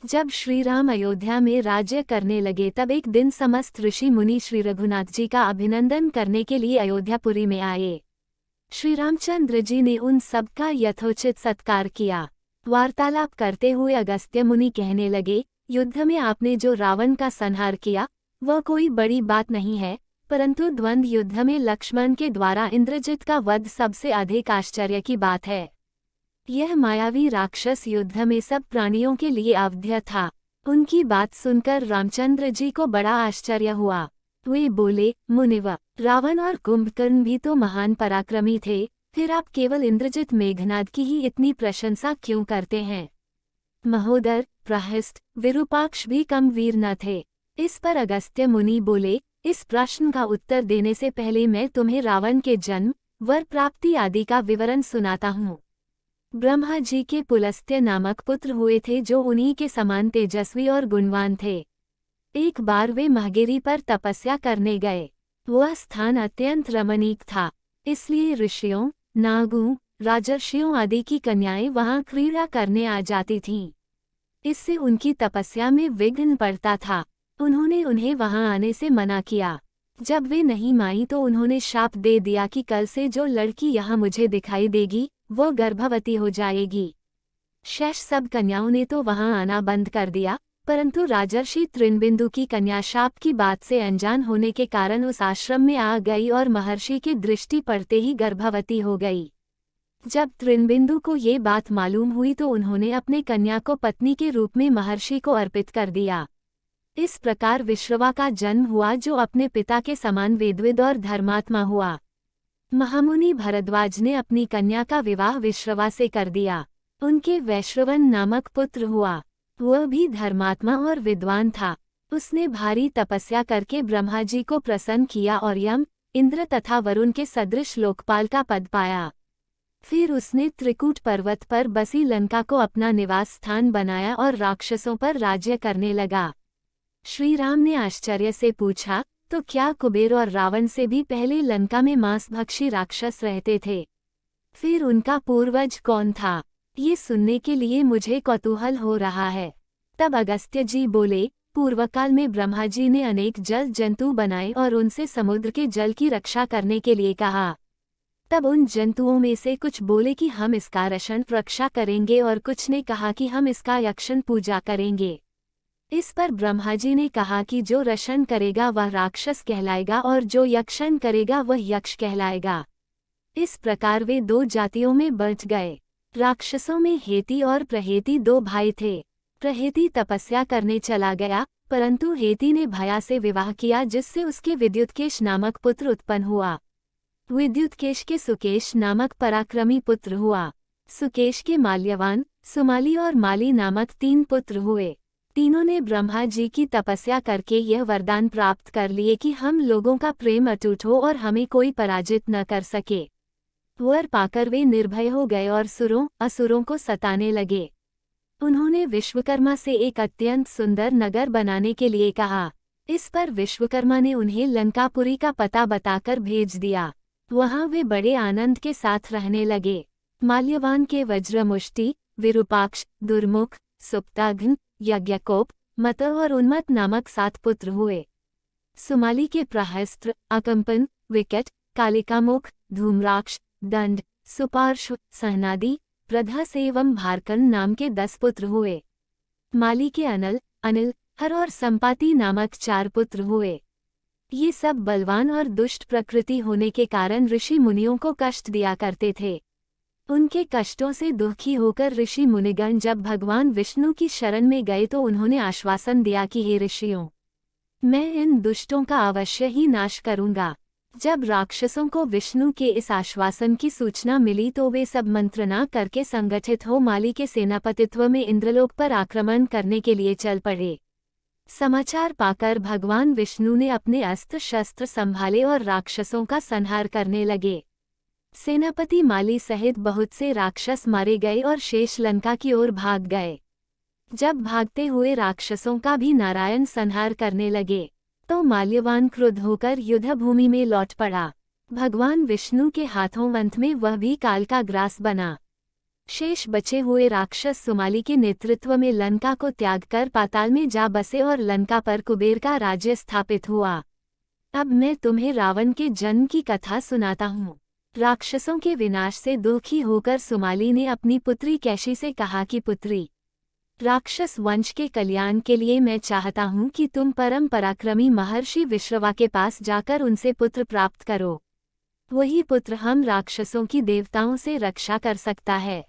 जब श्री राम अयोध्या में राज्य करने लगे तब एक दिन समस्त ऋषि मुनि श्री रघुनाथ जी का अभिनंदन करने के लिए अयोध्यापुरी में आए। श्री रामचंद्र जी ने उन सबका यथोचित सत्कार किया। वार्तालाप करते हुए अगस्त्य मुनि कहने लगे, युद्ध में आपने जो रावण का संहार किया वह कोई बड़ी बात नहीं है, परंतु द्वंद्व युद्ध में लक्ष्मण के द्वारा इंद्रजित का वध सबसे अधिक आश्चर्य की बात है। यह मायावी राक्षस युद्ध में सब प्राणियों के लिए अवध्य था। उनकी बात सुनकर रामचंद्र जी को बड़ा आश्चर्य हुआ। वे बोले, मुनिव, रावण और कुंभकर्ण भी तो महान पराक्रमी थे, फिर आप केवल इंद्रजित मेघनाद की ही इतनी प्रशंसा क्यों करते हैं? महोदर, प्रहस्त, विरूपाक्ष भी कम वीर न थे। इस पर अगस्त्य मुनि बोले, इस प्रश्न का उत्तर देने से पहले मैं तुम्हें रावण के जन्म, वर प्राप्ति आदि का विवरण सुनाता हूँ। ब्रह्मा जी के पुलस्त्य नामक पुत्र हुए थे जो उन्हीं के समान तेजस्वी और गुणवान थे। एक बार वे महगेरी पर तपस्या करने गए। वह स्थान अत्यंत रमणीक था, इसलिए ऋषियों, नागों, राजर्षियों आदि की कन्याएं वहां क्रीड़ा करने आ जाती थीं। इससे उनकी तपस्या में विघ्न पड़ता था। उन्होंने उन्हें वहां आने से मना किया। जब वे नहीं मानी तो उन्होंने शाप दे दिया कि कल से जो लड़की यहाँ मुझे दिखाई देगी वो गर्भवती हो जाएगी। शेष सब कन्याओं ने तो वहां आना बंद कर दिया, परंतु राजर्षि तृणबिंदु की कन्या शाप की बात से अनजान होने के कारण उस आश्रम में आ गई और महर्षि की दृष्टि पड़ते ही गर्भवती हो गई। जब तृणबिंदु को ये बात मालूम हुई तो उन्होंने अपने कन्या को पत्नी के रूप में महर्षि को अर्पित कर दिया। इस प्रकार विश्रवा का जन्म हुआ जो अपने पिता के समान वेदविद और धर्मात्मा हुआ। महामुनि भरद्वाज ने अपनी कन्या का विवाह विश्रवा से कर दिया। उनके वैश्रवन नामक पुत्र हुआ। वह भी धर्मात्मा और विद्वान था। उसने भारी तपस्या करके ब्रह्मा जी को प्रसन्न किया और यम, इंद्र तथा वरुण के सदृश लोकपाल का पद पाया। फिर उसने त्रिकूट पर्वत पर बसी लंका को अपना निवास स्थान बनाया और राक्षसों पर राज्य करने लगा। श्री राम ने आश्चर्य से पूछा, तो क्या कुबेर और रावण से भी पहले लंका में मांसभक्षी राक्षस रहते थे? फिर उनका पूर्वज कौन था? ये सुनने के लिए मुझे कौतूहल हो रहा है। तब अगस्त्य जी बोले, पूर्वकाल में ब्रह्मा जी ने अनेक जल जंतु बनाए और उनसे समुद्र के जल की रक्षा करने के लिए कहा। तब उन जंतुओं में से कुछ बोले कि हम इसका रक्षण रक्षा करेंगे और कुछ ने कहा कि हम इसका यक्षण पूजा करेंगे। इस पर ब्रह्मा जी ने कहा कि जो रक्षण करेगा वह राक्षस कहलाएगा और जो यक्षण करेगा वह यक्ष कहलाएगा। इस प्रकार वे दो जातियों में बंट गए। राक्षसों में हेती और प्रहेती दो भाई थे। प्रहेती तपस्या करने चला गया, परंतु हेती ने भया से विवाह किया जिससे उसके विद्युतकेश नामक पुत्र उत्पन्न हुआ। विद्युतकेश के सुकेश नामक पराक्रमी पुत्र हुआ। सुकेश के माल्यवान, सुमाली और माली नामक 3 पुत्र हुए। तीनों ने ब्रह्मा जी की तपस्या करके यह वरदान प्राप्त कर लिए कि हम लोगों का प्रेम अटूट हो और हमें कोई पराजित न कर सके। वर पाकर वे निर्भय हो गए और सुरों असुरों को सताने लगे। उन्होंने विश्वकर्मा से एक अत्यंत सुंदर नगर बनाने के लिए कहा। इस पर विश्वकर्मा ने उन्हें लंकापुरी का पता बताकर भेज दिया। वहां वे बड़े आनंद के साथ रहने लगे। माल्यवान के वज्रमुष्टि, विरूपाक्ष, दुर्मुख, सुप्ताघ्न, यज्ञकोप, मत और उन्मत्त नामक 7 पुत्र हुए। सुमाली के प्रहस्त्र, अकंपन, विकट, कालिकामुख, धूम्राक्ष, दंड, सुपार्श्व, सहनादि, प्रधस एवं भारकन नाम के 10 पुत्र हुए। माली के अनल, अनिल, हर और संपाति नामक 4 पुत्र हुए। ये सब बलवान और दुष्ट प्रकृति होने के कारण ऋषि मुनियों को कष्ट दिया करते थे। उनके कष्टों से दुखी होकर ऋषि मुनिगण जब भगवान विष्णु की शरण में गए तो उन्होंने आश्वासन दिया कि हे ऋषियों, मैं इन दुष्टों का अवश्य ही नाश करूंगा। जब राक्षसों को विष्णु के इस आश्वासन की सूचना मिली तो वे सब मंत्रणा करके संगठित हो माली के सेनापतित्व में इंद्रलोक पर आक्रमण करने के लिए चल पड़े। समाचार पाकर भगवान विष्णु ने अपने अस्त्र शस्त्र संभाले और राक्षसों का संहार करने लगे। सेनापति माली सहित बहुत से राक्षस मारे गए और शेष लंका की ओर भाग गए। जब भागते हुए राक्षसों का भी नारायण संहार करने लगे तो माल्यवान क्रुद्ध होकर युद्धभूमि में लौट पड़ा। भगवान विष्णु के हाथों अंत में वह भी काल का ग्रास बना। शेष बचे हुए राक्षस सुमाली के नेतृत्व में लंका को त्याग कर पाताल में जा बसे और लंका पर कुबेर का राज्य स्थापित हुआ। अब मैं तुम्हें रावण के जन्म की कथा सुनाता हूँ। राक्षसों के विनाश से दुखी होकर सुमाली ने अपनी पुत्री कैशी से कहा कि पुत्री, राक्षस वंश के कल्याण के लिए मैं चाहता हूँ कि तुम परम पराक्रमी महर्षि विश्रवा के पास जाकर उनसे पुत्र प्राप्त करो। वही पुत्र हम राक्षसों की देवताओं से रक्षा कर सकता है।